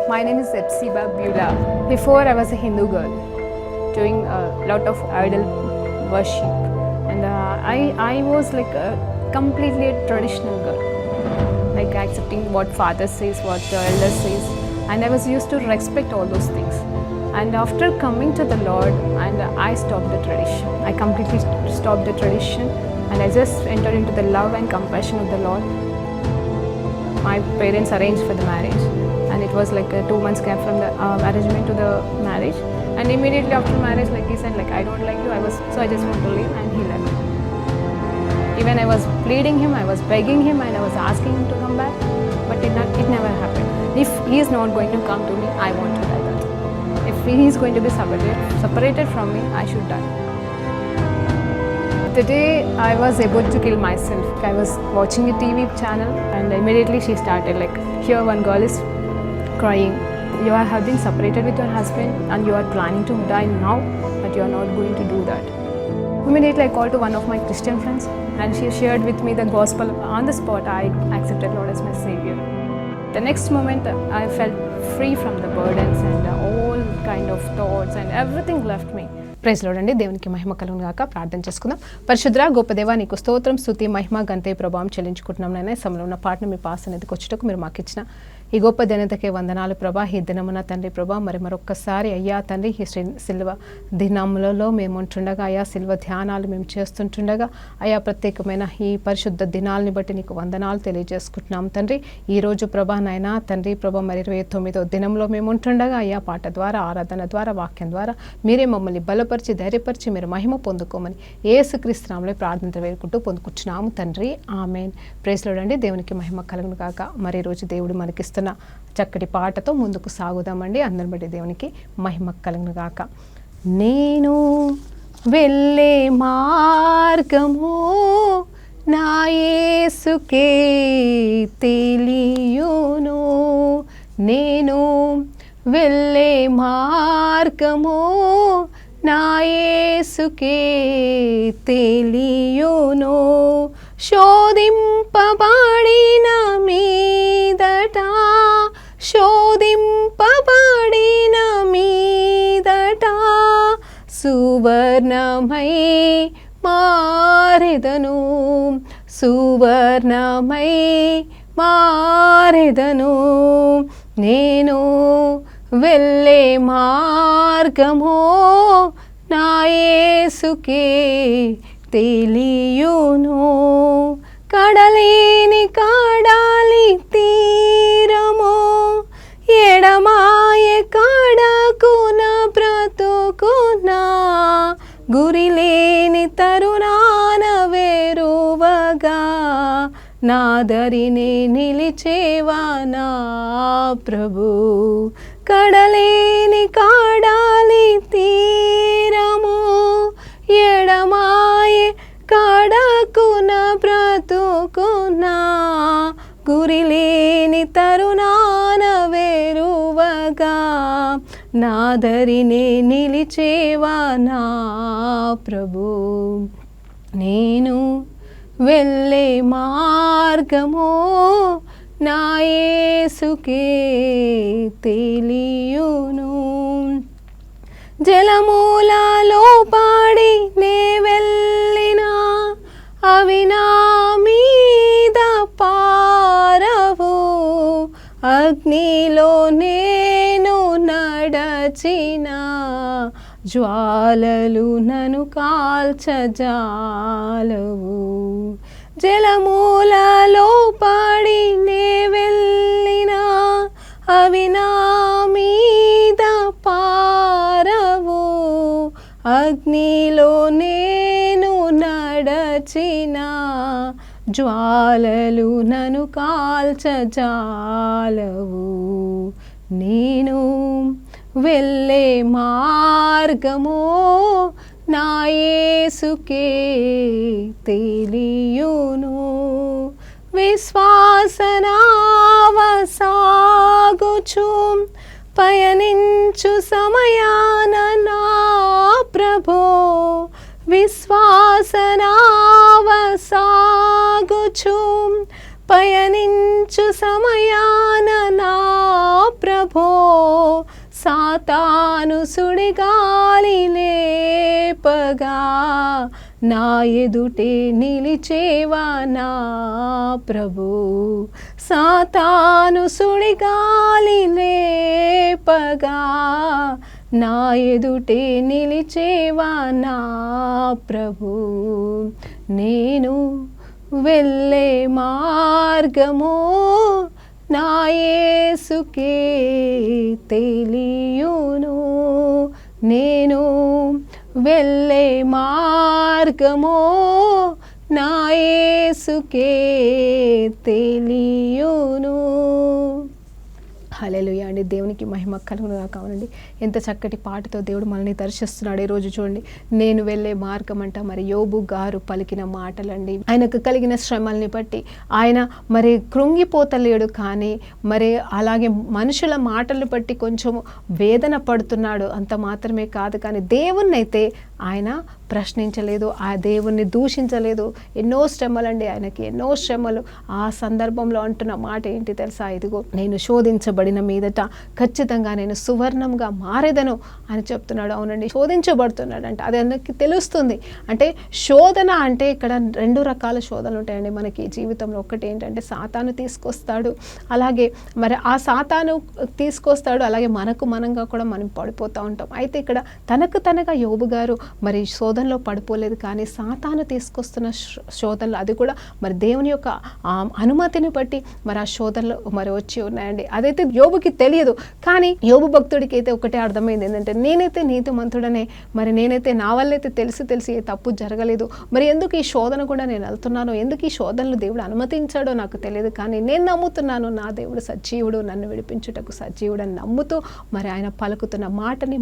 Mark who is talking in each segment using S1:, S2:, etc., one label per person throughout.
S1: My name is Epsiba Beulah. Before I was a Hindu girl doing a lot of idol worship, and I was like a completely a traditional girl, like accepting what father says, what the elder says, and I was used to respect all those things. And after coming to the Lord, and I stopped the tradition. I completely stopped the tradition, and I just entered into the love and compassion of the Lord. My parents arranged for the marriage, and it was like a 2 months gap from the arrangement to the marriage. And immediately after marriage, like he said, like I don't like you. I just want to leave, and he left. Even I was pleading him, I was begging him, and I was asking him to come back, but it never happened. If he is not going to come to me, I want to die. That if he is going to be separated from me, I should die. The day I was able to kill myself, I was watching a TV channel, and immediately she started like, here one girl is crying. You have been separated with your husband and you are planning to die now, but you are not going to do that. Immediately I called to one of my Christian friends, and she shared with me the gospel. On the spot, I accepted Lord as my Savior. The next moment, I felt free from the burdens and all kind of thoughts, and everything left me.
S2: Praise Lord అండి. దేవునికి మహిమ కలుగును గాక. ప్రార్థన చేసుకుందాం. పరిశుద్ర గొప్ప దేవా, నీకు స్తోత్రం, స్తుతి, మహిమ, ఘనత, ప్రభావం చెల్లించుకుంటున్నాం. నాయన సమయంలో ఉన్న పాటను మీ పాస్ అనేది వచ్చేటకు మీరు మాకు ఇచ్చిన ఈ గొప్ప దినతకే వందనాలు ప్రభా. ఈ దినమున తండ్రి ప్రభా, మరొక్కసారి అయ్యా తండ్రి, ఈ సిల్వ దినములలో మేము ఉంటుండగా, అయ్యా సిల్వ ధ్యానాలు మేము చేస్తుంటుండగా, అయ్యా ప్రత్యేకమైన ఈ పరిశుద్ధ దినాలని బట్టి నీకు వందనాలు తెలియజేసుకుంటున్నాం తండ్రి. ఈరోజు ప్రభా నాయన తండ్రి ప్రభా, మరి 29వ దినంలో మేము ఉంటుండగా, అయ్యా పాట ద్వారా, ఆరాధన ద్వారా, వాక్యం ద్వారా మీరే మమ్మల్ని బలపరిచి ధైర్యపరిచి మీరు మహిమ పొందుకోమని యేసుక్రీస్తు నామములో ప్రార్థన వేడుకుంటూ పొందుకుంటున్నాము తండ్రి. ఆమేన్. ప్రైజ్ లార్డ్ అండి. దేవునికి మహిమ కలుగును గాక. మరి రోజు దేవుడు మనకిస్తున్న చక్కటి పాటతో ముందుకు సాగుదామండి. అందరి బట్టి దేవునికి మహిమ కలుగును గాక. నేను వెళ్ళే మార్గము నా యేసుకే తెలియును, నేను వెళ్ళే మార్గము నా యేసుకే తెలియును, శోధింపబడిన మీదట, శోధింపబడిన మీదట సువర్ణమై మారెదను, సువర్ణమై మారెదను, నేను వెళ్ళే మార్గము నా యేసుకే తెలియును, కడలేని కడలి తీరము ఎడమాయే కడకున బ్రతుకునా, గురిలేని తరుణాన వేరువగా నా దరినే నిలిచేవా నా ప్రభు, కడలేని కడలి తీరము ఎడమాయే కడకున బ్రతుకునా, గురిలేని తరుణాన వేరువగా నా దరినే నిలిచేవా నా ప్రభు, నేను వెళ్ళే మార్గము నా యేసుకే తెలియును, జలమూలలో పాడి నే వెళ్ళినా అవి నా మీద పారవు, అగ్నిలో నేను నడచిన జ్వాలలు నన్ను కాల్చజాలవు, జలమూలలో పడి నే వెళ్ళినా అవి నా మీద పారవు, అగ్నిలో నేను నడచిన జ్వాలలు నన్ను కాల్చజాలవు, నేను వెళ్ళే మార్గము నా యేసుకే తెలియును, విశ్వాసనావ సాగుచు పయనించు సమయాన నా ప్రభో, విశ్వాసనావ సాగుచు పయనించు సమయాన నా ప్రభో, ప్రభో సాతాను సుడిగాలి లేపగా నా ఎదుటే నిలిచేవా నా ప్రభు. సాతాను సుడిగాలి లేపగా నా ఎదుటే నిలిచేవా నా ప్రభు. నేను వెళ్ళే మార్గము నా యేసుకే తెలియును. నేను వెళ్ళే మార్గము నా యేసుకే తెలియును. హల్లెలూయా అండి. దేవునికి మహిమ కలుగునుగా. కావాలండి ఎంత చక్కటి పాటతో దేవుడు మనల్ని దర్శిస్తున్నాడు. ఈరోజు చూడండి, నేను వెళ్ళే మార్గం అంట మరి యోబు గారు పలికిన మాటలండి. ఆయనకు కలిగిన శ్రమల్ని బట్టి ఆయన మరి కృంగిపోతలేడు, కానీ మరి అలాగే మనుషుల మాటలు బట్టి కొంచెం వేదన పడుతున్నాడు. అంత మాత్రమే కాదు, కానీ దేవుణ్ణి అయితే ఆయన ప్రశ్నించలేదు, ఆ దేవుణ్ణి దూషించలేదు. ఎన్నో శ్రమలండి ఆయనకి, ఎన్నో శ్రమలు. ఆ సందర్భంలో అంటున్న మాట ఏంటి తెలుసా? ఇదిగో నేను శోధించబడిన మీదట ఖచ్చితంగా నేను సువర్ణంగా మారేదను అని చెప్తున్నాడు. అవునండి, శోధించబడుతున్నాడు అంటే అది ఆయనకి తెలుస్తుంది. అంటే శోధన అంటే ఇక్కడ రెండు రకాల శోధనలు ఉంటాయండి మనకి జీవితంలో. ఒకటి ఏంటంటే సాతాను తీసుకొస్తాడు, అలాగే మరి ఆ సాతాను తీసుకొస్తాడు, అలాగే మనంగా కూడా మనం పడిపోతూ ఉంటాం. అయితే ఇక్కడ తనగా యోబు గారు మరి శోధనలో పడిపోలేదు, కానీ సాతాను తీసుకొస్తున్న శోధనలు, అది కూడా మరి దేవుని యొక్క అనుమతిని బట్టి మరి ఆ శోధనలు మరి వచ్చి ఉన్నాయండి. అదైతే యోబుకి తెలియదు, కానీ యోబు భక్తుడికి అయితే ఒకటే అర్థమైంది, ఏంటంటే నేనైతే నీతిమంతుడనే, మరి నేనైతే నా వల్లైతే తెలిసి ఏ తప్పు జరగలేదు, మరి ఎందుకు ఈ శోధన కూడా నేను వెళ్తున్నాను, ఎందుకు ఈ శోధనలు దేవుడు అనుమతించాడో నాకు తెలియదు, కానీ నేను నమ్ముతున్నాను నా దేవుడు సజీవుడు, నన్ను విడిపించుటకు సజీవుడు అని నమ్ముతూ మరి ఆయన పలుకుతున్న మాటని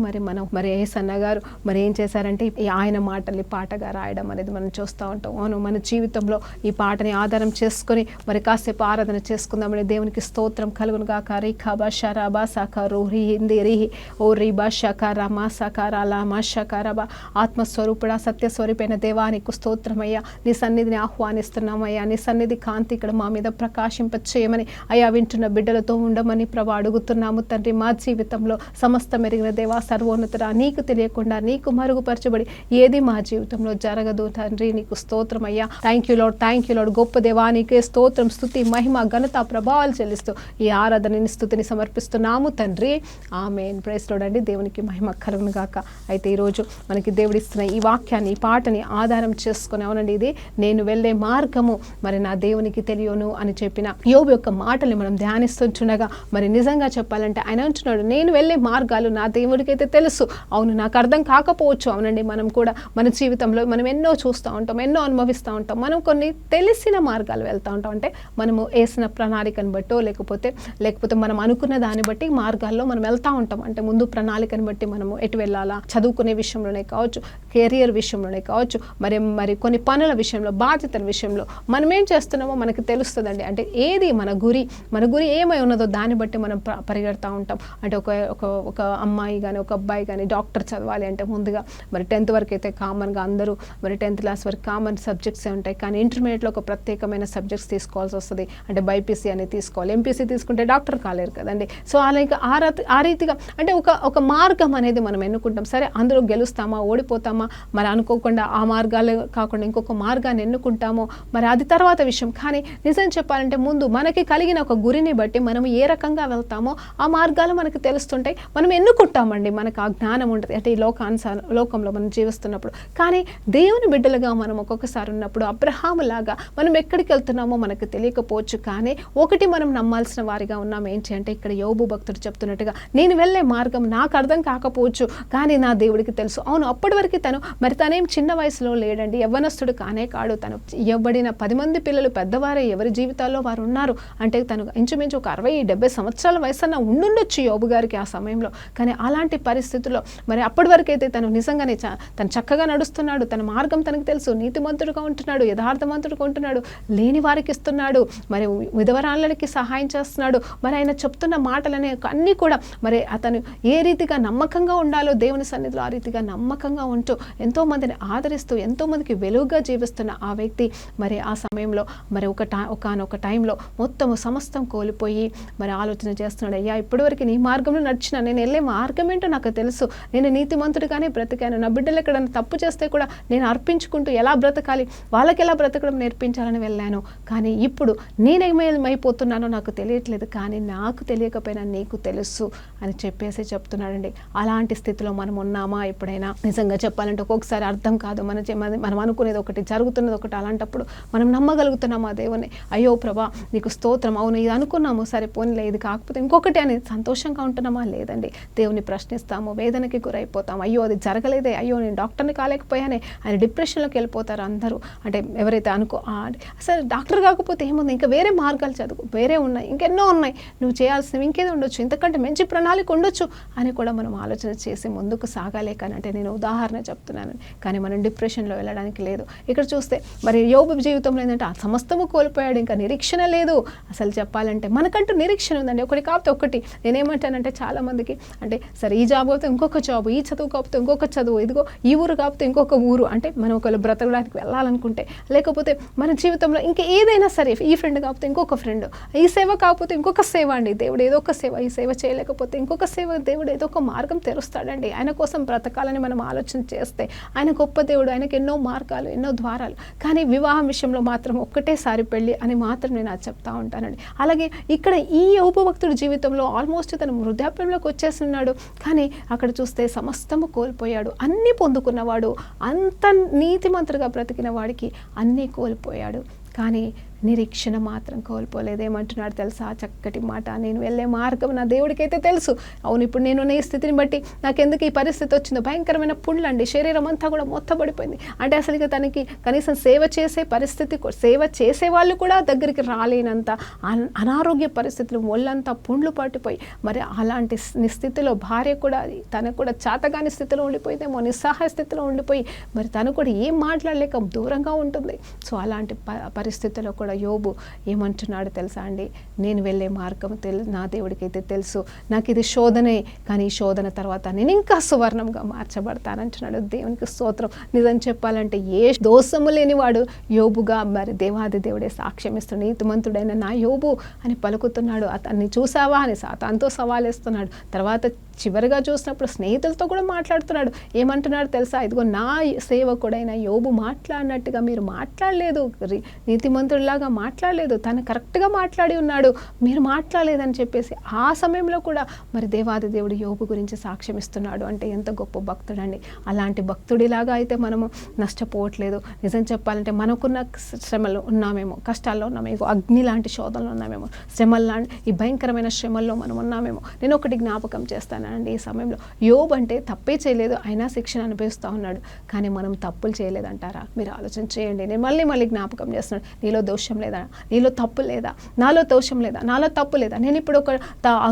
S2: మరి యేసన్న గారు మరి ఏం చేశారంటే ఆయన మాటల్ని పాటగా రాయడం అనేది మనం చూస్తూ ఉంటాం. అవును, మన జీవితంలో ఈ పాటని ఆధారం చేసుకొని మరి కాసేపు ఆరాధన చేసుకుందామని దేవునికి స్తోత్రం కలుగును గాక. రీఖాబా షరాబా సాకారు హింది రిహి ఓ రీబా షకారా మా సకారా లా మా షకారాబా. ఆత్మస్వరూపుడా, సత్యస్వరూపైన దేవానికి స్తోత్రమయ్యా, నీ సన్నిధిని ఆహ్వానిస్తున్నామయ్యా. నీ సన్నిధి కాంతి ఇక్కడ మా మీద ప్రకాశింపచేయమని అయ్యా వింటున్న బిడ్డలతో ఉండమని ప్రభా అడుగుతున్నాము తండ్రి. మా జీవితంలో సమస్త మెరిగిన దేవా, సర్వోన్నతుడా, నీకు తెలియకుండా నీకు మరుగుపరచబడి ఏది మా జీవితంలో జరగదు తండ్రి. నీకు స్తోత్రం అయ్యా. Thank you lord. గొప్ప దేవా, నీకే స్తోత్రం, స్తుతి, మహిమ, ఘనత, ప్రభావాలు చెల్లిస్తూ ఈ ఆరాధనని స్తుతిని సమర్పిస్తున్నాము తండ్రి. ఆమేన్. ప్రైజ్ లార్డ్ అండి. దేవునికి మహిమ కలుగును గాక. అయితే ఈరోజు మనకి దేవుడిస్తున్న ఈ వాక్యాన్ని, ఈ పాటని ఆధారం చేసుకుని, అవునండి, ఇది నేను వెళ్ళే మార్గము మరి నా దేవునికి తెలియను అని చెప్పిన యోబు యొక్క మాటల్ని మనం ధ్యానిస్తుండగా మరి నిజంగా చెప్పాలంటే ఆయన అంటున్నాడు, నేను వెళ్ళే మార్గాలు నా దేవుడికైతే తెలుసు. అవును, నాకు అర్థం కాకపోవచ్చు. అవునండి, మనం కూడా మన జీవితంలో మనం ఎన్నో చూస్తూ ఉంటాం, ఎన్నో అనుభవిస్తూ ఉంటాం. మనం కొన్ని తెలిసిన మార్గాలు వెళ్తూ ఉంటాం. అంటే మనము వేసిన ప్రణాళికను బట్టో లేకపోతే మనం అనుకున్న దాన్ని బట్టి మార్గాల్లో మనం వెళ్తూ ఉంటాం. అంటే ముందు ప్రణాళికను బట్టి మనము ఎటు వెళ్ళాలా, చదువుకునే విషయంలోనే కావచ్చు, కెరియర్ విషయంలోనే కావచ్చు, మరి కొన్ని పనుల విషయంలో, బాధ్యతల విషయంలో మనం ఏం చేస్తున్నామో మనకు తెలుస్తుందండి. అంటే ఏది మన గురి ఏమై ఉన్నదో దాన్ని బట్టి మనం పరిగెడతా ఉంటాం. అంటే ఒక అమ్మాయి కానీ ఒక అబ్బాయి కానీ డాక్టర్ చదవాలి అంటే ముందుగా మరి 10th వరకు అయితే కామన్గా అందరూ మరి 10th క్లాస్ వరకు కామన్ సబ్జెక్ట్సే ఉంటాయి, కానీ ఇంటర్మీడియట్లో ఒక ప్రత్యేకమైన సబ్జెక్ట్స్ తీసుకోవాల్సి వస్తుంది. అంటే బైపీసీ అనేది తీసుకోవాలి, ఎంపీసీ తీసుకుంటే డాక్టర్ కాలేరు కదండి. సో అలాగే ఆ రీతిగా అంటే ఒక మార్గం అనేది మనం ఎన్నుకుంటాం. సరే, అందులో గెలుస్తామా, ఓడిపోతామా, మరి అనుకోకుండా ఆ మార్గాలు కాకుండా ఇంకొక మార్గాన్ని ఎన్నుకుంటామో మరి అది తర్వాత విషయం. కానీ నిజం చెప్పాలంటే ముందు మనకి కలిగిన ఒక గురిని బట్టి మనం ఏ రకంగా వెళ్తామో ఆ మార్గాలు మనకు తెలుస్తుంటాయి, మనం ఎన్నుకుంటామండి. మనకు ఆ జ్ఞానం ఉంటుంది అంటే ఈ లోకంలో మనం జీవిస్తున్నప్పుడు. కానీ దేవుని బిడ్డలుగా మనం ఒక్కొక్కసారి ఉన్నప్పుడు అబ్రహాము లాగా మనం ఎక్కడికి వెళ్తున్నామో మనకు తెలియకపోవచ్చు, కానీ ఒకటి మనం నమ్మాల్సిన వారిగా ఉన్నాం. ఏంటి అంటే ఇక్కడ యోబు భక్తుడు చెప్తున్నట్టుగా, నేను వెళ్ళే మార్గం నాకు అర్థం కాకపోవచ్చు, కానీ నా దేవుడికి తెలుసు. అవును, అప్పటి వరకు తనేం చిన్న వయసులో లేడండి, యవ్వనస్తుడు కానే కాడు. తను ఇవ్వబడిన 10 మంది పిల్లలు పెద్దవారే, ఎవరి జీవితాల్లో వారు ఉన్నారు. అంటే తను ఇంచుమించు ఒక 60-70 సంవత్సరాల వయసు అన్న ఉండుండొచ్చు యోబు గారికి ఆ సమయంలో. కానీ అలాంటి పరిస్థితుల్లో మరి అప్పటి వరకు అయితే తను నిజంగానే తను చక్కగా నడుస్తున్నాడు, తన మార్గం తనకు తెలుసు, నీతిమంతుడుగా ఉంటున్నాడు, యథార్థవంతుడుగా ఉంటున్నాడు, లేని వారికి ఇస్తున్నాడు, మరి విధవరాళ్ళకి సహాయం చేస్తున్నాడు. మరి ఆయన చెప్తున్న మాటలనే అన్నీ కూడా మరి అతను ఏ రీతిగా నమ్మకంగా ఉండాలో దేవుని సన్నిధిలో ఆ రీతిగా నమ్మకంగా ఉంటూ ఎంతోమందిని ఆదరిస్తూ ఎంతోమందికి వెలుగుగా జీవిస్తున్న ఆ వ్యక్తి మరి ఆ సమయంలో మరి ఒకనొక టైంలో మొత్తము సమస్తం కోల్పోయి మరి ఆలోచన చేస్తున్నాడు, అయ్యా ఇప్పటివరకు నీ మార్గంలో నడిచిన, నేను వెళ్ళే మార్గం ఏంటో నాకు తెలుసు, నేను నీతిమంతుడిగానే బ్రతికాను, నా బిడ్డలు ఎక్కడైనా తప్పు చేస్తే కూడా నేను అర్పించుకుంటూ ఎలా బ్రతకాలి, వాళ్ళకి ఎలా బ్రతకడం నేర్పించాలని వెళ్ళాను. కానీ ఇప్పుడు నేనేమైపోతున్నానో నాకు తెలియట్లేదు, కానీ నాకు తెలియకపోయినా నీకు తెలుసు అని చెప్పేసి చెప్తున్నాడండి. అలాంటి స్థితిలో మనం ఉన్నామా? ఎప్పుడైనా నిజంగా చెప్పాలంటే ఒక్కొక్కసారి అర్థం కాదు, మనం అనుకునేది ఒకటి, జరుగుతున్నది ఒకటి. అలాంటప్పుడు మనం నమ్మగలుగుతున్నామా దేవుని? అయ్యో ప్రభా నీకు స్తోత్రం, అవును ఇది అనుకున్నాము, సరే పోనీలే ఇది కాకపోతే ఇంకొకటి అని సంతోషంగా ఉంటున్నామా? లేదండి. దేవుని ప్రశ్నిస్తాము, వేదనకి గురైపోతాము, అయ్యో అది జరగలేదే, అయ్యో నేను డాక్టర్ని కాలేకపోయానే అని డిప్రెషన్లోకి వెళ్ళిపోతారు అందరూ. అంటే ఎవరైతే అసలు డాక్టర్ కాకపోతే ఏముంది, ఇంకా వేరే మార్గాలు చదువు, వేరే ఉన్నాయి, ఇంకెన్నో ఉన్నాయి, నువ్వు చేయాల్సినవి ఇంకేదో ఉండొచ్చు, ఇంతకంటే మంచి ప్రణాళిక ఉండొచ్చు అని కూడా మనం ఆలోచన చేసి ముందుకు సాగాలే. కానీ అంటే నేను ఉదాహరణ చెప్తున్నాను, కానీ మనం డిప్రెషన్లో వెళ్ళడానికి లేదు. ఇక్కడ చూస్తే మరి యోబు జీవితంలో ఏంటంటే ఆ సమస్తము కోల్పోయాడు, ఇంకా నిరీక్షణ లేదు. అసలు చెప్పాలంటే మనకంటూ నిరీక్షణ ఉందండి, ఒకటి కాకపోతే ఒకటి. నేనేమంటానంటే చాలామందికి అంటే సరే ఈ జాబ్ కాకపోతే ఇంకొక జాబ్, ఈ చదువు కాకపోతే ఇంకొక చదువు, ఇదిగో ఈ ఊరు కాకపోతే ఇంకొక ఊరు, అంటే మనం ఒకవేళ బ్రతకడానికి వెళ్ళాలనుకుంటే, లేకపోతే మన జీవితంలో ఇంకా ఏదైనా సరే, ఈ ఫ్రెండ్ కాకపోతే ఇంకొక ఫ్రెండ్, ఈ సేవ కాకపోతే ఇంకొక సేవ అండి, దేవుడు ఏదో ఒక సేవ, ఈ సేవ చేయలేకపోతే ఇంకొక సేవ, దేవుడు ఏదో ఒక మార్గం తెరుస్తాడండి. ఆయన కోసం బ్రతకాలని మనం ఆలోచన చేస్తే ఆయన గొప్ప దేవుడు, ఆయనకు ఎన్నో మార్గాలు, ఎన్నో ద్వారాలు. కానీ వివాహం విషయంలో మాత్రం ఒక్కటేసారి పెళ్ళి అని మాత్రం నేను అది చెప్తా ఉంటానండి. అలాగే ఇక్కడ ఈ యోబు భక్తుడి జీవితంలో ఆల్మోస్ట్ తను వృద్ధాప్యంలోకి వచ్చేస్తున్నాడు, కానీ అక్కడ చూస్తే సమస్తము కోల్పోయాడు. అన్నీ పొందుకున్నవాడు, అంత నీతిమంతుడిగా బ్రతికిన వాడికి అన్నీ కోల్పోయాడు, కానీ నిరీక్షణ మాత్రం కోల్పోలేదు. ఏమంటున్నాడు తెలుసా? చక్కటి మాట, నేను వెళ్ళే మార్గం నా దేవుడికైతే తెలుసు. అవును, ఇప్పుడు నేను నీ స్థితిని బట్టి నాకెందుకు ఈ పరిస్థితి వచ్చిందో, భయంకరమైన పుండ్లండి, శరీరం అంతా కూడా మొత్తబడిపోయింది. అంటే అసలు ఇక తనకి కనీసం సేవ చేసే పరిస్థితి, సేవ చేసే వాళ్ళు కూడా దగ్గరికి రాలేనంత అనారోగ్య పరిస్థితులు, ఒళ్ళంతా పుండ్లు పట్టిపోయి మరి అలాంటి స్థితిలో భార్య కూడా తనకు కూడా చాతగాని స్థితిలో ఉండిపోయిందేమో, నిస్సహాయ స్థితిలో ఉండిపోయి మరి తను కూడా ఏం మాట్లాడలేక దూరంగా ఉంటుంది. సో అలాంటి పరిస్థితుల్లో కూడా యోబు ఏమంటున్నాడు తెలుసా అండి? నేను వెళ్ళే మార్గం నా దేవుడికైతే తెలుసు, నాకు ఇది శోధనే, కానీ ఈ శోధన తర్వాత నేను ఇంకా సువర్ణంగా మార్చబడతానంటున్నాడు. దేవునికి స్తోత్రం. నిజం చెప్పాలంటే ఏ దోషము లేనివాడు యోబుగా మరి దేవాది దేవుడే సాక్ష్యం ఇస్తున్నాడు. నీతిమంతుడైన నా యోబు అని పలుకుతున్నాడు. అతన్ని చూసావా అని సాతానుతో సవాలేస్తున్నాడు. తర్వాత చివరిగా చూసినప్పుడు స్నేహితులతో కూడా మాట్లాడుతున్నాడు. ఏమంటున్నాడు తెలుసా? ఇదిగో నా సేవకుడైన యోబు మాట్లాడినట్టుగా మీరు మాట్లాడలేదు, నీతిమంతుడిలాగా మాట్లాడలేదు, తను కరెక్ట్గా మాట్లాడి ఉన్నాడు, మీరు మాట్లాడలేదని చెప్పేసి ఆ సమయంలో కూడా మరి దేవాది దేవుడు యోబు గురించి సాక్ష్యం ఇస్తున్నాడు. అంటే ఎంత గొప్ప భక్తుడండి. అలాంటి భక్తుడిలాగా అయితే మనము నష్టపోవట్లేదు. నిజం చెప్పాలంటే మనకున్న శ్రమలో ఉన్నామేమో, కష్టాల్లో ఉన్నామేమో, అగ్ని లాంటి శోధనలో ఉన్నామేమో, శ్రమల లాంటి ఈ భయంకరమైన శ్రమల్లో మనం ఉన్నామేమో. నేను ఒకటి జ్ఞాపకం చేస్తానండి, ఈ సమయంలో యోబు అంటే తప్పే చేయలేదు, అయినా శిక్షణ అనుభవిస్తూ ఉన్నాడు. కానీ మనం తప్పులు చేయలేదంటారా? మీరు ఆలోచన చేయండి. నేను మళ్ళీ జ్ఞాపకం చేస్తున్నాను. నీలో దోషం లేదా? నీలో తప్పు లేదా? నాలో దోషం లేదా? నాలో తప్పు లేదా? నేను ఇప్పుడు ఒక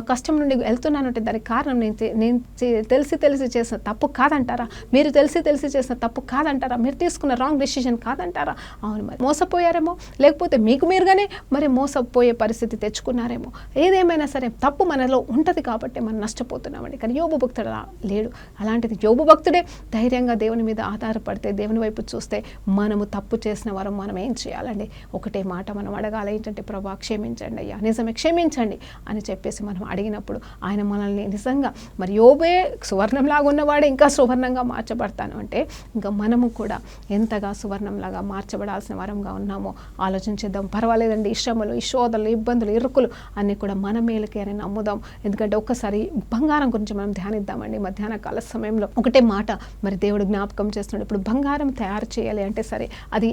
S2: కష్టం నుండి వెళ్తున్నానంటే దానికి కారణం నేను తెలిసి చేసిన తప్పు కాదంటారా? మీరు తెలిసి చేసిన తప్పు కాదంటారా? మీరు తీసుకున్న రాంగ్ డెసిషన్ కాదంటారా? అవును, మరి మోసపోయారేమో, లేకపోతే మీకు మీరుగానే మరి మోసపోయే పరిస్థితి తెచ్చుకున్నారేమో. ఏదేమైనా సరే తప్పు మనలో ఉంటుంది కాబట్టి మనం నష్టపోతున్నామండి. కానీ యోబు భక్తుడు లేడు. అలాంటిది యోబు భక్తుడే ధైర్యంగా దేవుని మీద ఆధారపడితే, దేవుని వైపు చూస్తే మనము తప్పు చేసిన వారం మనం ఏం చేయాలండి? ఒకటే మాట మనం అడగాలి, ఏంటంటే ప్రభా క్షమించండి అయ్యా, నిజమే క్షమించండి అని చెప్పేసి మనం అడిగినప్పుడు ఆయన మనల్ని నిజంగా మరి యోబే సువర్ణంలాగా ఉన్నవాడే ఇంకా సువర్ణంగా మార్చబడతాను అంటే ఇంకా మనము కూడా ఎంతగా సువర్ణంలాగా మార్చబడాల్సిన వారంగా ఉన్నామో ఆలోచించేద్దాం. పర్వాలేదండి, ఈ శ్రమలు, ఈ శోధనలు, ఇబ్బందులు, ఇరుకులు అన్నీ కూడా మన మేలుకే అని నమ్ముదాం. ఎందుకంటే ఒక్కసారి బంగారం గురించి మనం ధ్యానిద్దామండి. మధ్యాహ్న కాల సమయంలో ఒకటే మాట మరి దేవుడు జ్ఞాపకం చేస్తున్నాడు. ఇప్పుడు బంగారం తయారు చేయాలి అంటే సరే అది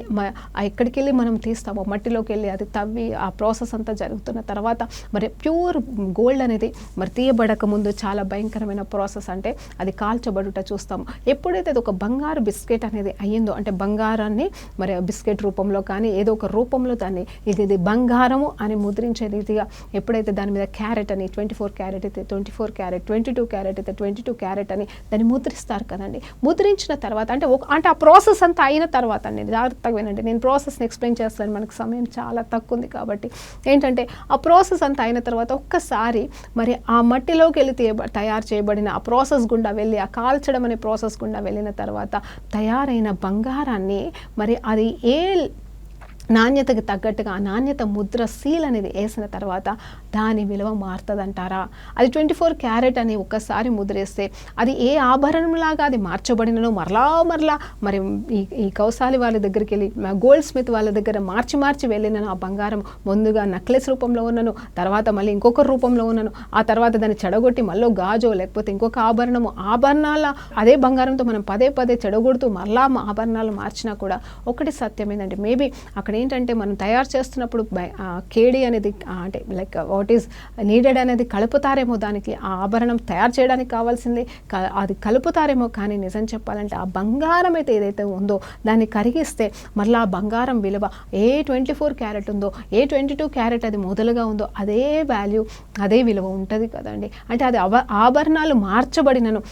S2: ఎక్కడికి వెళ్ళి మనం తీస్తామో, మట్టిలోకి వెళ్ళి అది తవ్వి ఆ ప్రాసెస్ అంతా జరుగుతున్న తర్వాత మరి ప్యూర్ గోల్డ్ అనేది మరి తీయబడక ముందు చాలా భయంకరమైన ప్రాసెస్, అంటే అది కాల్చబడుట చూస్తాము. ఎప్పుడైతే అది ఒక బంగారు బిస్కెట్ అనేది అయ్యిందో, అంటే బంగారాన్ని మరి బిస్కెట్ రూపంలో కానీ ఏదో ఒక రూపంలో దాన్ని ఇది బంగారము అని ముద్రించే రీతిగా ఎప్పుడైతే దాని మీద క్యారెట్ అని 24 క్యారెట్ అయితే 24 క్యారెట్, 22 క్యారెట్ అయితే 22 క్యారెట్ అని దాన్ని ముద్రిస్తారు కదండి. ముద్రించిన తర్వాత అంటే ఆ ప్రాసెస్ అంతా అయిన తర్వాత అండి, జాగ్రత్తగా వినండి, నేను ప్రాసెస్ని ఎక్స్ప్లెయిన్ చేస్తాను, మనకు సమయం చాలా తక్కువ ఉంది కాబట్టి. ఏంటంటే ఆ ప్రాసెస్ అంతా అయిన తర్వాత ఒక్కసారి మరి ఆ మట్టిలోకి వెళ్ళి తయారు చేయబడిన ఆ ప్రాసెస్ గుండా వెళ్ళి, ఆ కాల్చడం అనే ప్రాసెస్ గుండా వెళ్ళిన తర్వాత తయారైన బంగారాన్ని మరి అది ఏ నాణ్యతకి తగ్గట్టుగా ఆ నాణ్యత ముద్ర సీల్ అనేది వేసిన తర్వాత దాని విలువ మారుతుందంటారా? అది 24 క్యారెట్ అని ఒక్కసారి ముద్రేస్తే అది ఏ ఆభరణంలాగా అది మార్చబడినను మరలా మరి ఈ కౌసాలి వాళ్ళ దగ్గరికి వెళ్ళి, గోల్డ్ స్మిత్ వాళ్ళ దగ్గర మార్చి వెళ్ళినను ఆ బంగారం ముందుగా నెక్లెస్ రూపంలో ఉన్నను, తర్వాత మళ్ళీ ఇంకొక రూపంలో ఉన్నను, ఆ తర్వాత దాన్ని చెడగొట్టి మళ్ళీ గాజో లేకపోతే ఇంకొక ఆభరణాల అదే బంగారంతో మనం పదే చెడగొడుతూ మరలా ఆభరణాలు మార్చినా కూడా ఒకటి సత్యమేందంటే, మేబీ అక్కడ ఏంటంటే మనం తయారు చేస్తున్నప్పుడు కేడి అనేది అంటే లైక్ వాట్ ఈస్ నీడెడ్ అనేది కలుపుతారేమో, దానికి ఆ ఆభరణం తయారు చేయడానికి కావాల్సింది అది కలుపుతారేమో. కానీ నిజం చెప్పాలంటే ఆ బంగారం అయితే ఏదైతే ఉందో దాన్ని కరిగిస్తే మళ్ళీ ఆ బంగారం విలువ ఏ 24 క్యారెట్ ఉందో, ఏ 22 క్యారెట్ అది మొదలుగా ఉందో అదే వాల్యూ, అదే విలువ ఉంటుంది కదండి. అంటే అది ఆభరణాలు మార్చబడినను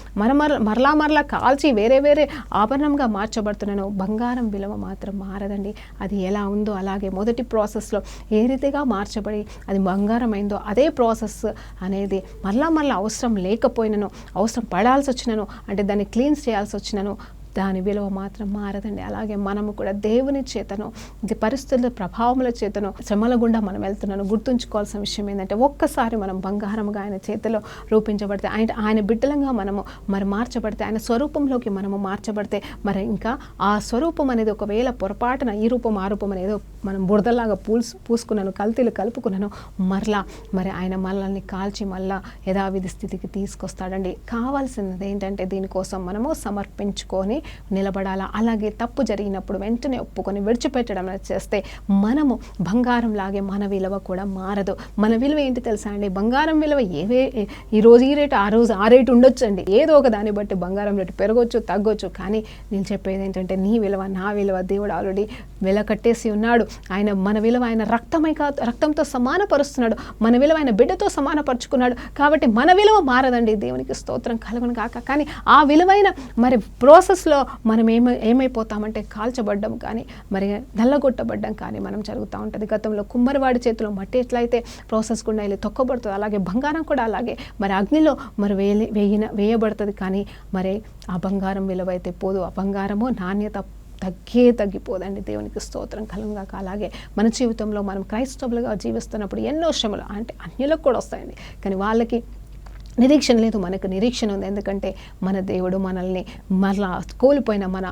S2: మరలా కాల్చి వేరే ఆభరణంగా మార్చబడుతున్నాను, బంగారం విలువ మాత్రం మారదండి. అది ఎలా ఉందో అలాగే మొదటి ప్రాసెస్లో ఏ రీతిగా మార్చబడి అది బంగారం అయిందో అదే ప్రాసెస్ అనేది మరలా అవసరం లేకపోయినను, అవసరం పడాల్సి వచ్చినను, అంటే దాన్ని క్లీన్స్ చేయాల్సి వచ్చినను, దాని విలువ మాత్రం మారదండి. అలాగే మనము కూడా దేవుని చేతను, పరిస్థితుల ప్రభావముల చేతను, శ్రమల గుండా మనం వెళ్తున్నాను. గుర్తుంచుకోవాల్సిన విషయం ఏంటంటే ఒక్కసారి మనం బంగారంగా ఆయన చేతిలో రూపించబడితే, ఆయన బిడ్డలంగా మనము మరి మార్చబడితే, ఆయన స్వరూపంలోకి మనము మార్చబడితే, మరి ఇంకా ఆ స్వరూపం అనేది ఒకవేళ పొరపాటున ఈ రూపం ఆ రూపం అనేది మనం బురదలాగా పూసుకున్నాను, కల్తీలు కలుపుకున్నాను, మరి ఆయన మనల్ని కాల్చి మళ్ళా యథావిధి స్థితికి తీసుకొస్తాడండి. కావాల్సినది ఏంటంటే దీనికోసం మనము సమర్పించుకొని నిలబడాలా. అలాగే తప్పు జరిగినప్పుడు వెంటనే ఒప్పుకొని విడిచిపెట్టడం చేస్తే మనము బంగారం లాగే మన విలువ కూడా మారదు. మన విలువ ఏంటి తెలుసా అండి? బంగారం విలువ ఈరోజు ఈ రేటు ఆ రేటు ఉండొచ్చు అండి, ఏదో ఒక దాన్ని బట్టి బంగారం రేటు పెరగొచ్చు తగ్గొచ్చు. కానీ నేను చెప్పేది ఏంటంటే నీ విలువ నా విలువ దేవుడు ఆల్రెడీ వెల కట్టేసి ఉన్నాడు. ఆయన మన విలువ ఆయన రక్తంతో సమానపరుస్తున్నాడు, మన విలువ ఆయన బిడ్డతో సమానపరుచుకున్నాడు. కాబట్టి మన విలువ మారదండి. దేవునికి స్తోత్రం కలుగును కాక. కానీ ఆ విలువైన మరి ప్రాసెస్లో మనం ఏమైపోతామంటే కాల్చబడ్డం కానీ మరి నల్లగొట్టబడ్డం కానీ మనం జరుగుతూ ఉంటుంది. గతంలో కుమ్మరివాడి చేతిలో మట్టి ఎట్లయితే ప్రాసెస్ గుండా వెళ్ళి తొక్కబడుతుంది, అలాగే బంగారం కూడా అలాగే మరి అగ్నిలో మరి వేయబడుతుంది. కానీ మరి ఆ బంగారం విలువ అయితే పోదు, ఆ బంగారము నాణ్యత తగ్గిపోదండి. దేవునికి స్తోత్రం కలుగుగాక. అలాగే మన జీవితంలో మనం క్రైస్తవులుగా జీవిస్తున్నప్పుడు ఎన్నో శ్రమలు అంటే అన్యులకు కూడా వస్తాయండి, కానీ వాళ్ళకి నిరీక్షణ లేదు, మనకు నిరీక్షణ ఉంది. ఎందుకంటే మన దేవుడు మనల్ని మరలా కోల్పోయిన మన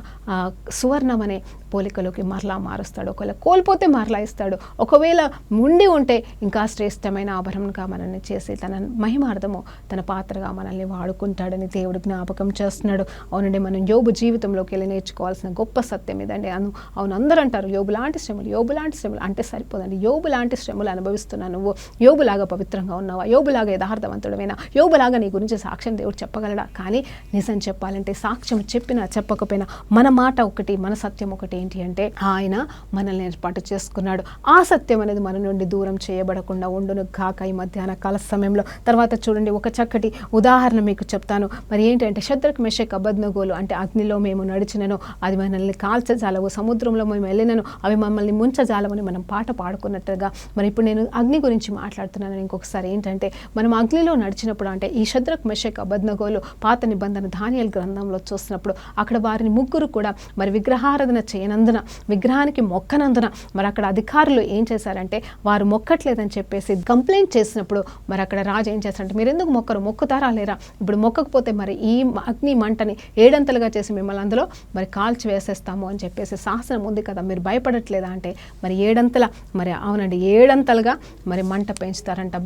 S2: సువర్ణం అనే పోలికలోకి మరలా మారుస్తాడు. ఒకవేళ కోల్పోతే మరలా ఇస్తాడు, ఒకవేళ ఉండి ఉంటే ఇంకా శ్రేష్టమైన ఆభరణంగా మనల్ని చేసి తన మహిమార్థము తన పాత్రగా మనల్ని వాడుకుంటాడని దేవుడు జ్ఞాపకం చేస్తున్నాడు. అవునండి, మనం యోబు జీవితంలోకి వెళ్ళి నేర్చుకోవాల్సిన గొప్ప సత్యం ఇదండి. అవును అందరూ అంటారు యోబు లాంటి శ్రమలు అంటే సరిపోదండి. యోబు లాంటి శ్రమలు అనుభవిస్తున్నావు నువ్వు, యోబులాగా పవిత్రంగా ఉన్నావా, యోబులాగా యథార్థవంతుడమైనా, యోబులాగా నీ గురించి సాక్ష్యం దేవుడు చెప్పగలడా? కానీ నిజం చెప్పాలంటే సాక్ష్యం చెప్పినా చెప్పకపోయినా మన మాట ఒకటి, మన సత్యం ఒకటి. ఏంటి అంటే ఆయన మనల్ని ఏర్పాటు చేసుకున్నాడు. ఆ సత్యం అనేది మన నుండి దూరం చేయబడకుండా ఉండును గాక ఈ మధ్యాహ్న కాల సమయంలో. తర్వాత చూడండి, ఒక చక్కటి ఉదాహరణ మీకు చెప్తాను. మరి ఏంటంటే షద్రక్ మెషక్ అబేద్నెగోలు అంటే అగ్నిలో మేము నడిచినను అది మనల్ని కాల్చజాలవు, సముద్రంలో మేము వెళ్ళినను అవి మమ్మల్ని ముంచజాలవని మనం పాట పాడుకున్నట్టుగా మరి ఇప్పుడు నేను అగ్ని గురించి మాట్లాడుతున్నాను. ఇంకొకసారి ఏంటంటే మనం అగ్నిలో నడిచినప్పుడు అంటే ఈ షద్రక్ మెషక్ అబేద్నెగోలు పాత నిబంధన దానియేలు గ్రంథంలో చూసినప్పుడు అక్కడ వారిని ముగ్గురు కూడా మరి విగ్రహారాధన చేయనందున, విగ్రహానికి మొక్కనందున మరి అక్కడ అధికారులు ఏం చేశారంటే వారు మొక్కట్లేదని చెప్పేసి కంప్లైంట్ చేసినప్పుడు మరి అక్కడ రాజు ఏం చేశారంటే మీరు ఎందుకు మొక్కుతారా లేరా, ఇప్పుడు మొక్కకపోతే మరి ఈ అగ్ని మంటని 7 అంతలుగా చేసి మిమ్మల్ని అందులో మరి కాల్చి వేసేస్తాము అని చెప్పేసి శాసనం ఉంది కదా, మీరు భయపడట్లేదా అంటే మరి 7 అంతల మరి అవునండి 7 అంతలుగా మరి మంట పెంచుతారంట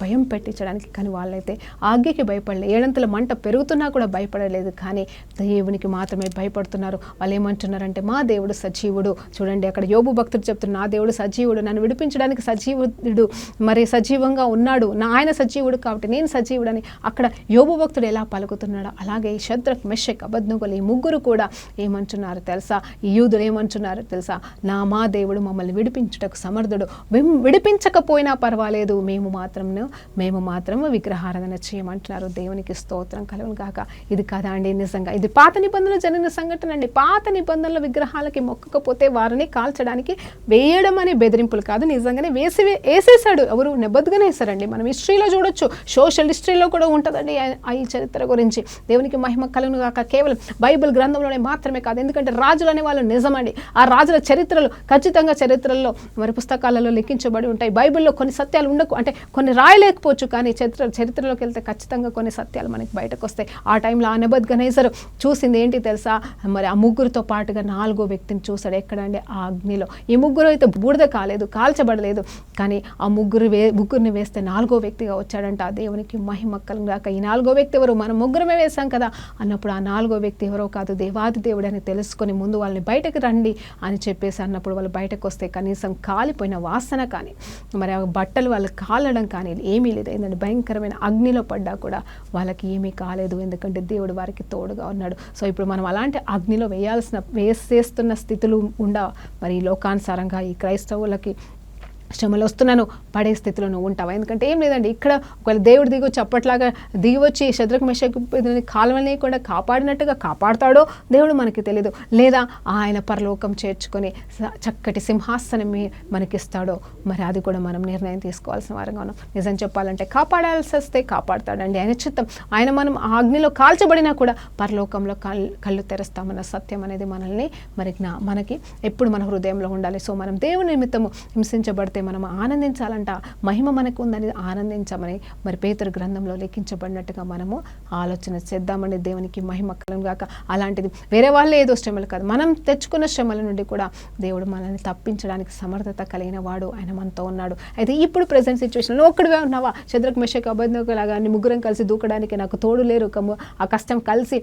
S2: భయం పెట్టించడానికి. కానీ వాళ్ళైతే అగ్గికి భయపడలేదు, 7 అంతల మంట పెరుగుతున్నా కూడా భయపడలేదు, కానీ దేవునికి మాత్రమే భయపడుతున్నారు. వాళ్ళు ఏమంటున్నారంటే మా దేవుడు దేవుడు సజీవుడు. చూడండి అక్కడ యోబు భక్తుడు చెప్తున్నారు, నా దేవుడు సజీవుడు, నన్ను విడిపించడానికి సజీవుడు, మరి సజీవంగా ఉన్నాడు, ఆయన సజీవుడు కాబట్టి నేను సజీవుడని అక్కడ యోబు భక్తుడు ఎలా పలుకుతున్నాడో అలాగే ఈ షద్రక్ మెషక్ అబేద్నెగోలు ఈ ముగ్గురు కూడా ఏమంటున్నారు తెలుసా? ఈ యూదులు ఏమంటున్నారు తెలుసా? మా దేవుడు మమ్మల్ని విడిపించుటకు సమర్థుడు, విడిపించకపోయినా పర్వాలేదు, మేము మాత్రం విగ్రహారాధన చేయమంటున్నారు. దేవునికి స్తోత్రం కలుగును గాక. ఇది కదా అండి నిజంగా ఇది పాత నిబంధనలో జరిగిన సంఘటన అండి. పాత నిబంధనల విగ్రహాలకి మొక్కకపోతే వారిని కాల్చడానికి వేయడం అనే బెదిరింపులు కాదు, నిజంగానే వేసేసాడు. ఎవరు? నెబద్గనేసరండి. మనం హిస్టరీలో చూడొచ్చు, సోషల్ హిస్టరీలో కూడా ఉంటుందండి ఈ చరిత్ర గురించి. దేవునికి మహిమ కలుగును గాక. కేవలం బైబిల్ గ్రంథంలోనే మాత్రమే కాదు, ఎందుకంటే రాజులు అనే వాళ్ళు నిజమండి. ఆ రాజుల చరిత్రలు ఖచ్చితంగా చరిత్రల్లో మరి పుస్తకాలలో లిఖించబడి ఉంటాయి. బైబిల్లో కొన్ని సత్యాలు ఉండకు, అంటే కొన్ని రాయలేకపోవచ్చు, కానీ చరిత్రలోకి వెళ్తే ఖచ్చితంగా కొన్ని సత్యాలు మనకి బయటకు వస్తాయి. ఆ టైంలో ఆ నెబద్గనేసరు చూసింది ఏంటి తెలుసా? మరి ఆ ముగ్గురితో పాటుగా 4వ వ్యక్తిని చూశాడు. ఎక్కడండి? ఆ అగ్నిలో. ఈ ముగ్గురు అయితే బూడిద కాలేదు, కాల్చబడలేదు, కానీ ఆ ముగ్గురిని వేస్తే 4వ వ్యక్తిగా వచ్చాడంట. ఆ దేవునికి మహిమ కలుగును గాక. ఈ 4వ వ్యక్తి ఎవరు? మనం ముగ్గురమే వేశాం కదా అన్నప్పుడు ఆ 4వ వ్యక్తి ఎవరో కాదు, దేవాది దేవుడు అని తెలుసుకొని ముందు వాళ్ళని బయటకు రండి అని చెప్పేసి అన్నప్పుడు వాళ్ళు బయటకు వస్తే కనీసం కాలిపోయిన వాసన కానీ మరి ఆ బట్టలు వాళ్ళు కాలడం కానీ ఏమీ లేదు. ఏంటంటే భయంకరమైన అగ్నిలో పడ్డా కూడా వాళ్ళకి ఏమీ కాలేదు, ఎందుకంటే దేవుడు వారికి తోడుగా ఉన్నాడు. సో ఇప్పుడు మనం అలాంటి అగ్నిలో వేసేస్తున్న స్థితులు మరి ఈ లోకానుసారంగా ఈ క్రైస్తవులకి శ్రమలు వస్తున్నాను పడే స్థితిలో నువ్వు ఉంటావా? ఎందుకంటే ఏం లేదండి, ఇక్కడ ఒకవేళ దేవుడు దిగొచ్చి అప్పట్లాగా దిగివచ్చి షద్రక్ మెషక్ కాలవలేకుండా కాపాడినట్టుగా కాపాడుతాడో దేవుడు మనకి తెలియదు, లేదా ఆయన పరలోకం చేర్చుకొని చక్కటి సింహాసనం మనకిస్తాడో మరి అది కూడా మనం నిర్ణయం తీసుకోవాల్సిన వారంగా ఉన్నాం. నిజం చెప్పాలంటే కాపాడాల్సి వస్తే కాపాడుతాడండి, ఆయన చిత్తం. ఆయన మనం ఆ అగ్నిలో కాల్చబడినా కూడా పరలోకంలో కళ్ళు తెరుస్తామన్న సత్యం అనేది మనకి ఎప్పుడు మన హృదయంలో ఉండాలి. సో మనం దేవుని నిమిత్తము హింసించబడితే మనం ఆనందించాలంట, మహిమ మనకు ఉందని ఆనందించమని మరి పేతురు గ్రంథంలో లిఖించబడినట్టుగా మనము ఆలోచన చేద్దామని. దేవునికి మహిమ కలుగును గాక. అలాంటిది వేరే వాళ్ళే ఏదో శ్రమలు కాదు, మనం తెచ్చుకున్న శ్రమల నుండి కూడా దేవుడు మనల్ని తప్పించడానికి సమర్థత కలిగిన వాడు, ఆయన మనతో ఉన్నాడు. అయితే ఇప్పుడు ప్రజెంట్ సిచ్యువేషన్లో ఒక్కడివే ఉన్నావా? షద్రక్ మెషక్ అబేద్నెగో లాగా ముగ్గురం కలిసి దూకడానికి నాకు తోడు లేరు, ఆ కష్టం కలిసి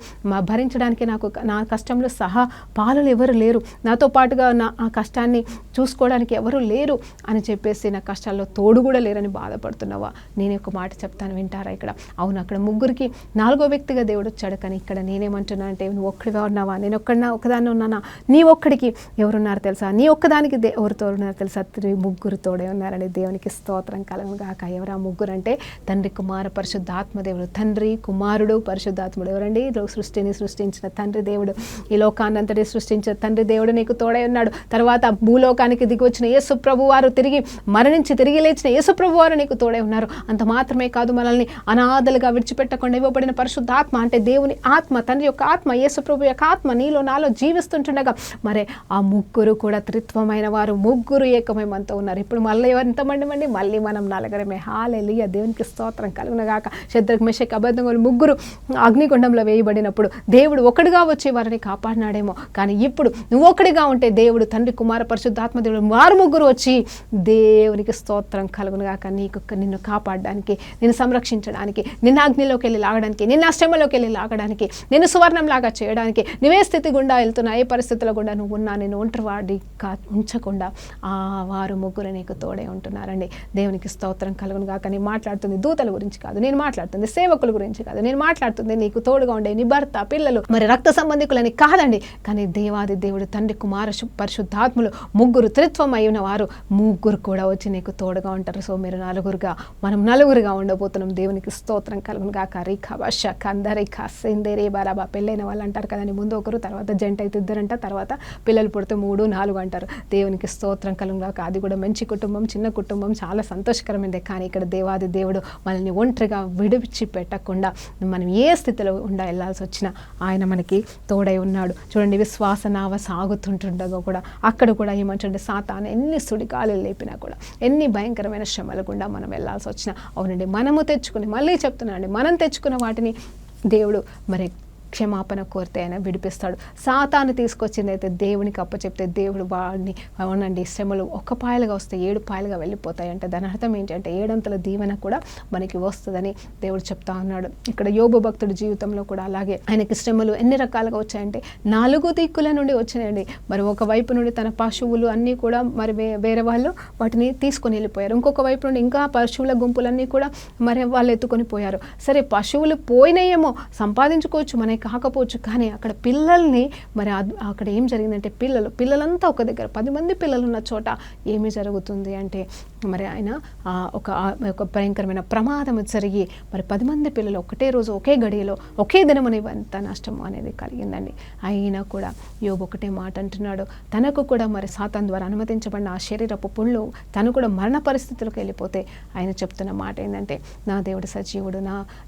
S2: భరించడానికి నా కష్టంలో సహా పాలులు ఎవరు లేరు, నాతో పాటుగా ఆ కష్టాన్ని చూసుకోవడానికి ఎవరు లేరు అని చెప్పేసి నా కష్టాల్లో తోడు కూడా లేరని బాధపడుతున్నావా? నేను ఒక మాట చెప్తాను, వింటారా? ఇక్కడ అవును, అక్కడ ముగ్గురికి 4వ వ్యక్తిగా దేవుడు వచ్చాడు, కానీ ఇక్కడ నేనేమంటున్నా అంటే నువ్వు ఒక్కడిగా ఉన్నావా? నేను ఒకదాన్ని ఉన్నానా? నీ ఒక్కడికి ఎవరున్నారు తెలుసా? నీ ఒక్కదానికి ఎవరితో ఉన్నారు తెలుసా? ముగ్గురు తోడే ఉన్నారని. దేవునికి స్తోత్రం కలుగును గాక. ఎవరు ఆ ముగ్గురు అంటే తండ్రి, కుమార, పరిశుద్ధాత్మ దేవుడు. తండ్రి, కుమారుడు, పరిశుద్ధాత్ముడు. ఎవరండి? సృష్టిని సృష్టించిన తండ్రి దేవుడు, ఈ లోకాన్నంతటి సృష్టించిన తండ్రి దేవుడు నీకు తోడై ఉన్నాడు. తర్వాత భూలోకానికి దిగి వచ్చిన యేసు ప్రభు వారు, తిరిగి మరణించి తిరిగి లేచిన యేసు ప్రభు వారు నీకు తోడే ఉన్నారు. అంత మాత్రమే కాదు, మనల్ని అనాథలుగా విడిచిపెట్టకుండా ఇవ్వబడిన పరిశుద్ధాత్మ అంటే దేవుని ఆత్మ, తండ్రి యొక్క ఆత్మ, యేసు ప్రభు యొక్క ఆత్మ నీలో నాలో జీవిస్తుంటుండగా మరి ఆ ముగ్గురు కూడా త్రిత్వమైన వారు, ముగ్గురు ఏకమై మనతో ఉన్నారు. ఇప్పుడు మళ్ళీ ఎంతమంది మళ్ళీ మనం 4 హల్లెలూయా. దేవునికి స్తోత్రం కలుగును గాక. షద్రక్ మెషక్ అబేద్నెగోలు ముగ్గురు అగ్నిగుండంలో వేయబడినప్పుడు దేవుడు ఒకటిగా వచ్చి వారిని కాపాడినాడేమో, కానీ ఇప్పుడు నువ్వు ఒకటిగా ఉంటే దేవుడు తండ్రి, కుమార, పరిశుద్ధాత్మ దేవుడు వారు ముగ్గురు వచ్చి దేవునికి స్తోత్రం కలుగును గాక. నిన్ను కాపాడడానికి, నిన్ను సంరక్షించడానికి, నిన్న అగ్నిలోకి వెళ్ళి లాగడానికి, నిన్న శ్రమలోకి వెళ్ళి లాగడానికి, నిన్ను సువర్ణంలాగా చేయడానికి, నువ్వే స్థితి గుండా వెళ్తున్నా, ఏ పరిస్థితుల్లో గుండా నువ్వు ఉన్నా నేను ఒంటరివాడి ఉంచకుండా వారు ముగ్గురు నీకు తోడే ఉంటున్నారండి. దేవునికి స్తోత్రం కలుగును గాక. నేను మాట్లాడుతుంది దూతల గురించి కాదు, నేను మాట్లాడుతుంది సేవకుల గురించి కాదు, నేను మాట్లాడుతుంది నీకు తోడుగా ఉండే నీ భర్త, పిల్లలు, మరి రక్త సంబంధికులని కాదండి, కానీ దేవాది దేవుడు తండ్రి, కుమార, పరిశుద్ధాత్ములు ముగ్గురు త్రిత్వం అయిన వారు ముగ్గురు కూడా వచ్చి నీకు తోడుగా ఉంటారు. సో మీరు మనం నలుగురుగా ఉండబోతున్నాం. దేవునికి స్తోత్రం కలుగును గాక. రీఖా భాష కందరిఖా సెందేరే బారాబా. పెళ్ళైన వాళ్ళు అంటారు కదండి, ముందు ఒకరు, తర్వాత జంట అయితే ఇద్దరంట, తర్వాత పిల్లలు పుడితే 3, 4 అంటారు. దేవునికి స్తోత్రం కలుగును గాక. అది కూడా మంచి కుటుంబం, చిన్న కుటుంబం, చాలా సంతోషకరమైనది. కానీ ఇక్కడ దేవాది దేవుడు మనల్ని ఒంటరిగా విడిచిపెట్టకుండా మనం ఏ స్థితిలో వెళ్ళాల్సి వచ్చినా ఆయన మనకి తోడై ఉన్నాడు. చూడండి, విశ్వాస నావ సాగుతుంటుండగా కూడా అక్కడ కూడా ఏమంటే సాతాను ఎన్ని సుడిగాలు లేపినా కూడా, ఎన్ని భయంకరమైన శ్రమలు గుండా మనం వెళ్ళాల్సి వచ్చినా, అవునండి మనము తెచ్చుకుని, మళ్ళీ చెప్తున్నానండి, మనం తెచ్చుకున్న వాటిని దేవుడు మరి క్షమాపణ కోరితే ఆయన విడిపిస్తాడు. సాతాను తీసుకొచ్చింది అయితే దేవునికి అప్పచెప్తే దేవుడు వాడిని అవునండి శ్రమలు 1 పాయలుగా వస్తే 7 పాయలుగా వెళ్ళిపోతాయి అంటే దాని అర్థం ఏంటంటే 7 దీవెన కూడా మనకి వస్తుందని దేవుడు చెప్తా ఉన్నాడు. ఇక్కడ యోబు భక్తుడి జీవితంలో కూడా అలాగే ఆయనకి శ్రమలు ఎన్ని రకాలుగా వచ్చాయంటే 4 దిక్కుల నుండి వచ్చినాయండి. మరి ఒక వైపు నుండి తన పశువులు అన్నీ కూడా మరి వేరే వాళ్ళు వాటిని తీసుకొని వెళ్ళిపోయారు. ఇంకొక వైపు నుండి ఇంకా పశువుల గుంపులన్నీ కూడా మరి వాళ్ళు ఎత్తుకొని పోయారు. సరే పశువులు పోయినాయేమో, సంపాదించుకోవచ్చు, మనకి కాకపోవచ్చు, కానీ అక్కడ పిల్లల్ని మరి అక్కడ ఏం జరిగిందంటే పిల్లలంతా ఒక దగ్గర 10 మంది పిల్లలు ఉన్న చోట ఏమి జరుగుతుంది అంటే మరి ఆయన ఒక భయంకరమైన ప్రమాదం జరిగి మరి 10 మంది పిల్లలు ఒకటే రోజు ఒకే గడియలో ఒకే దినమున ఎంత నష్టం అనేది కలిగిందండి. అయినా కూడా యోబు ఒకటే మాట అంటున్నాడు, తనకు కూడా మరి సాతాను ద్వారా అనుమతించబడిన ఆ శరీరపు పుళ్ళు తను కూడా మరణ పరిస్థితులకు వెళ్ళిపోతే ఆయన చెప్తున్న మాట ఏంటంటే నా దేవుడు సజీవుడు,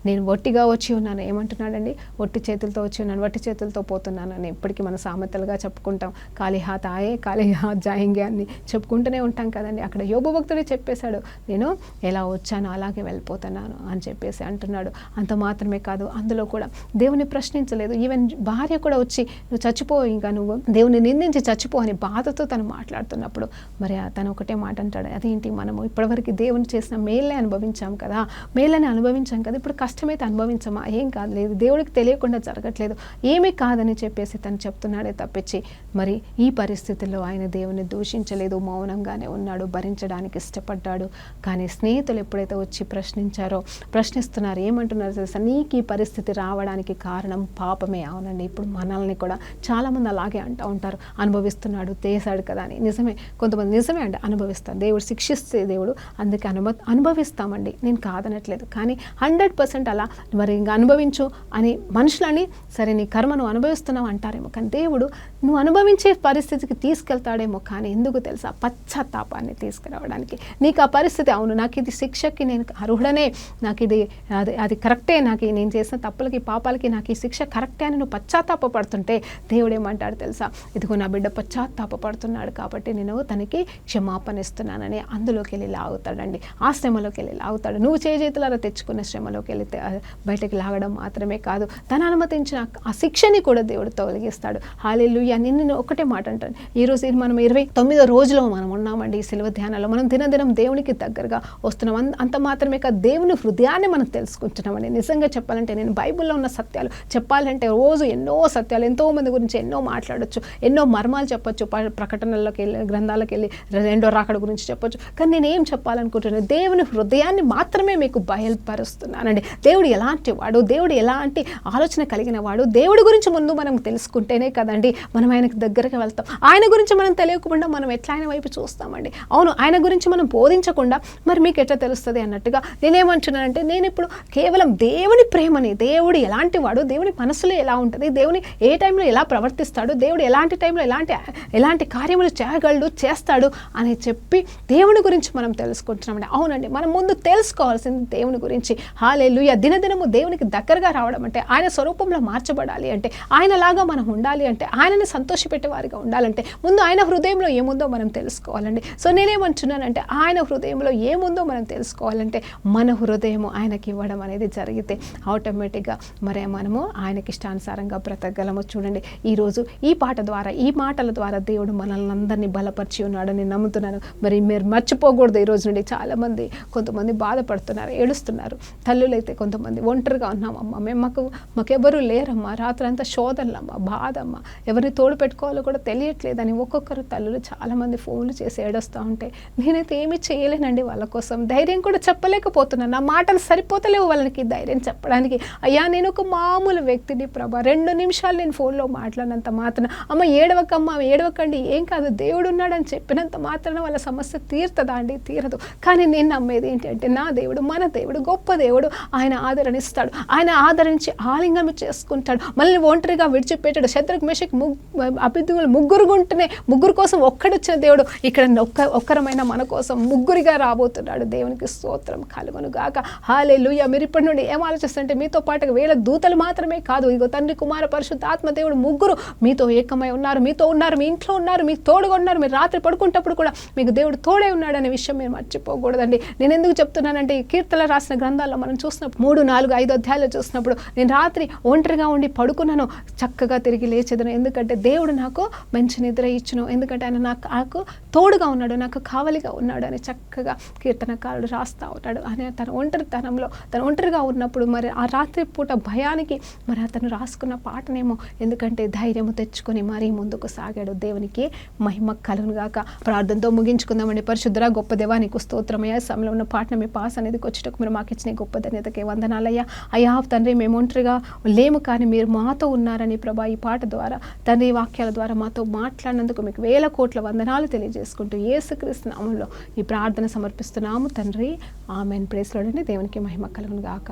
S2: నేను ఒట్టిగా వచ్చి ఉన్నాను. ఏమంటున్నాడండి? ఒట్టి చేతులతో వచ్చి ఉన్నాను, వట్టి చేతులతో పోతున్నాను అని ఇప్పటికీ మన సామెతలుగా చెప్పుకుంటాం. ఖాళీ హాత్ ఆయే ఖాళీ హాత్ జాయింగే అని చెప్పుకుంటూనే ఉంటాం కదండి. అక్కడ యోబు భక్తుడే చెప్పేశాడు, నేను ఎలా వచ్చానో అలాగే వెళ్ళిపోతున్నాను అని చెప్పేసి అంటున్నాడు. అంత మాత్రమే కాదు, అందులో కూడా దేవుని ప్రశ్నించలేదు. ఈవెన్ భార్య కూడా వచ్చి నువ్వు చచ్చిపో, ఇంకా నువ్వు దేవుని నిందించి చచ్చిపో అని బాధతో తను మాట్లాడుతున్నప్పుడు మరి తను ఒకటే మాట అంటాడు, అదేంటి మనము ఇప్పటివరకు దేవుని చేసిన మేళ్ళే అనుభవించాం కదా, మేళ్ళని అనుభవించాం కదా, ఇప్పుడు కష్టమైతే అనుభవించమా? ఏం కాదు, లేదు దేవుడికి తెలియకుండా జరగట్లేదు, ఏమీ కాదని చెప్పేసి తను చెప్తున్నాడే తప్పించి మరి ఈ పరిస్థితుల్లో ఆయన దేవుని దూషించలేదు, మౌనంగానే ఉన్నాడు, భరించడానికి ఇష్టపడ్డాడు. కానీ స్నేహితులు ఎప్పుడైతే వచ్చి ప్రశ్నిస్తున్నారు, ఏమంటున్నారు తెలుసా, నీకు ఈ పరిస్థితి రావడానికి కారణం పాపమే. అవునండి, ఇప్పుడు మనల్ని కూడా చాలామంది అలాగే అంటూ ఉంటారు, అనుభవిస్తున్నాడు చేశాడు కదా అని. నిజమే, కొంతమంది నిజమే అండి అనుభవిస్తారు, దేవుడు శిక్షిస్తే దేవుడు అందుకే అనుభవిస్తామండి, నేను కాదనట్లేదు. కానీ 100% అలా మరి ఇంకా అనుభవించు అని మనుషులని సరే నీ కర్మను అనుభవిస్తున్నావు అంటారేమో, కానీ దేవుడు నువ్వు అనుభవించే పరిస్థితికి తీసుకెళ్తాడేమో, కానీ ఎందుకు తెలుసా, పశ్చాత్తాపాన్ని తీసుకురావడానికి. నీకు ఆ పరిస్థితి, అవును నాకు ఇది శిక్షకి నేను అర్హుడనే, నాకు ఇది అది కరెక్టే, నాకు నేను చేసిన తప్పులకి పాపాలకి నాకు ఈ శిక్ష కరెక్టే అని నువ్వు పశ్చాత్తాప పడుతుంటే దేవుడు ఏమంటాడు తెలుసా, ఇదిగో నా బిడ్డ పశ్చాత్తాప పడుతున్నాడు కాబట్టి నేను తనకి క్షమాపణ ఇస్తున్నానని అందులోకి వెళ్ళి లాగుతాడండి, ఆ శ్రమలోకి వెళ్ళి లాగుతాడు. నువ్వు చేతులారా తెచ్చుకున్న శ్రమలోకి వెళ్ళి బయటకి లాగడం మాత్రమే కాదు, తను అనుమతించిన ఆ శిక్షని కూడా దేవుడు తొలగిస్తాడు. హల్లెలూయా. నేను ఒకటే మాట అంటాను, ఈరోజు మనం 29వ రోజులో మనం ఉన్నామండి ఈ శిలువ ధ్యానాల్లో. మనం దినదినం దేవునికి దగ్గరగా వస్తున్నాం. అంత మాత్రమే కాదు, దేవుని హృదయాన్ని మనం తెలుసుకుంటున్నామండి. నిజంగా చెప్పాలంటే నేను బైబిల్లో ఉన్న సత్యాలు చెప్పాలంటే రోజు ఎన్నో సత్యాలు, ఎంతో మంది గురించి ఎన్నో మాట్లాడొచ్చు, ఎన్నో మర్మాలు చెప్పొచ్చు, ప్రకటనల్లోకి వెళ్ళి గ్రంథాలకు వెళ్ళి రెండో రాకడ గురించి చెప్పొచ్చు. కానీ నేను ఏం చెప్పాలనుకుంటున్నాను, దేవుని హృదయాన్ని మాత్రమే మీకు బయలుపరుస్తున్నానండి. దేవుడు ఎలాంటి వాడు, దేవుడు ఎలాంటి ఆలోచన కలిగిన వాడు, దేవుడి గురించి ముందు మనం తెలుసుకుంటేనే కదండి మనం ఆయనకు దగ్గరగా వెళ్తాం. ఆయన గురించి మనం తెలియకుండా మనం ఎట్లా ఆయన వైపు చూస్తామండి. అవును, ఆయన గురించి మనం బోధించకుండా మరి మీకు ఎట్లా తెలుస్తుంది అన్నట్టుగా నేనేమంటున్నానంటే, నేను ఇప్పుడు కేవలం దేవుని ప్రేమని, దేవుడు ఎలాంటి వాడు, దేవుని మనసులో ఎలా ఉంటుంది, దేవుని ఏ టైంలో ఎలా ప్రవర్తిస్తాడు, దేవుడు ఎలాంటి టైంలో ఎలాంటి కార్యములు చేయగలడు చేస్తాడు అని చెప్పి దేవుని గురించి మనం తెలుసుకుంటున్నామండి. అవునండి, మనం ముందు తెలుసుకోవాల్సింది దేవుని గురించి. హల్లెలూయా. దినదినము దేవునికి దగ్గరగా రావడం అంటే, ఆయన స్వరూపంలో మార్చబడాలి అంటే, ఆయనలాగా మనం ఉండాలి అంటే, ఆయనని సంతోషపెట్టే వారిగా ఉండాలంటే ముందు ఆయన హృదయంలో ఏముందో మనం తెలుసుకోవాలండి. సో నేనేమంటున్నానంటే, ఆయన హృదయంలో ఏముందో మనం తెలుసుకోవాలంటే మన హృదయం ఆయనకి ఇవ్వడం అనేది జరిగితే ఆటోమేటిక్గా మరి మనము ఆయనకి ఇష్టానుసారంగా బ్రతకగలము. చూడండి, ఈరోజు ఈ పాట ద్వారా, ఈ మాటల ద్వారా దేవుడు మనల్ని అందరినీ బలపరిచి ఉన్నాడని నమ్ముతున్నాను. మరి మీరు మర్చిపోకూడదు. ఈరోజు నుండి చాలామంది, కొంతమంది బాధపడుతున్నారు, ఏడుస్తున్నారు. తల్లులైతే కొంతమంది ఒంటరిగా ఉన్నామమ్మా, మాకెవరూ లేరమ్మా, రాత్రంతా శోధనలమ్మా, బాధమ్మా, ఎవరిని తోడు పెట్టుకోవాలో కూడా తెలియట్లేదని ఒక్కొక్కరు తల్లులు చాలామంది ఫోన్లు చేసి ఏడుస్తూ ఉంటే నేనైతే ఏమీ చేయలేనండి వాళ్ళ కోసం. ధైర్యం కూడా చెప్పలేకపోతున్నాను, నా మాటలు సరిపోతలేవు వాళ్ళకి ధైర్యం చెప్పడానికి. అయ్యా నేను ఒక మామూలు వ్యక్తిని ప్రభా, 2 నిమిషాలు నేను ఫోన్లో మాట్లాడినంత మాత్రాన అమ్మ ఏడవకమ్మా ఏడవకండి, ఏం కాదు దేవుడు ఉన్నాడని చెప్పినంత మాత్రాన వాళ్ళ సమస్య తీరుతుందా అండి? తీరదు. కానీ నేను నమ్మేది ఏంటంటే, నా దేవుడు, మన దేవుడు గొప్ప దేవుడు, ఆయన ఆదరణిస్తాడు, ఆయన ఆదరించి ఆలింగనం చేసుకుంటాడు, మళ్ళీ ఒంటరిగా విడిచిపెట్టాడు. శద్రక్ మేషక్ అబేద్నెగోలు ముగ్గురు కోసం ఒక్కడిచ్చిన దేవుడు ఇక్కడ ఒక్కరమైన మన కోసం ముగ్గురిగా రాబోతున్నాడు. దేవునికి స్తోత్రం కలుగును గాక. హల్లెలూయా. మీరు ఇప్పటి నుండి ఏం ఆలోచిస్తుంటే, మీతో పాటుగా 1000 దూతలు మాత్రమే కాదు, ఇగో తండ్రి కుమార పరిశుద్ధ ఆత్మ దేవుడు ముగ్గురు మీతో ఏకమై ఉన్నారు, మీతో ఉన్నారు, మీ ఇంట్లో ఉన్నారు, మీకు తోడుగా ఉన్నారు. మీరు రాత్రి పడుకుంటప్పుడు కూడా మీకు దేవుడు తోడే ఉన్నాడు అనే విషయం మీరు మర్చిపోకూడదండి. నేను ఎందుకు చెప్తున్నానంటే, ఈ కీర్తన రాసిన గ్రంథాల్లో మనం చూసినప్పుడు 3, 4, 5 అధ్యాయాలు చూసినప్పుడు నేను రాత్రి ఒంటరిగా ఉండి పడుకున్నాను, చక్కగా తిరిగి లేచేదను. ఎందుకంటే దేవుడు నాకు మంచి నిద్ర ఇచ్చును, ఎందుకంటే ఆయన నాకు తోడుగా ఉన్నాడు, నాకు కావలిగా ఉన్నాడు అని చక్కగా కీర్తనకారుడు రాస్తూ ఉంటాడు. అని తన ఒంటరితనంలో తను ఒంటరిగా ఉన్నప్పుడు మరి ఆ రాత్రి పూట భయానికి మరి అతను రాసుకున్న పాటనేమో, ఎందుకంటే ధైర్యము తెచ్చుకొని మరీ ముందుకు సాగాడు. దేవునికి మహిమ కలుగును గాక. ప్రార్థనతో ముగించుకుందామండి. పరిశుద్ధ గొప్ప దేవా నీకు స్తోత్రమయ్యా. సమయంలో ఉన్న పాటను మీ పాస్ అనేది వచ్చేటకు మీరు మాకు ఇచ్చిన గొప్ప ధన్యతకే వందనాలయ్యా. అయ్యా తండ్రి, మేము ఒంటరిగా లేము కానీ మీరు మాతో ఉన్నారని ప్రభా ఈ పాట ద్వారా తండ్రి వాక్యాల ద్వారా మాతో మాట్లాడినందుకు మీకు వేల కోట్ల వందనాలు తెలియజేసుకుంటూ యేసుక్రీస్తు నామములో ఈ ప్రార్థన సమర్పిస్తున్నాము తండ్రి. ఆమేన్. ప్రైజ్ లార్డ్ అండి. దేవునికి మహిమ కలుగును గాక.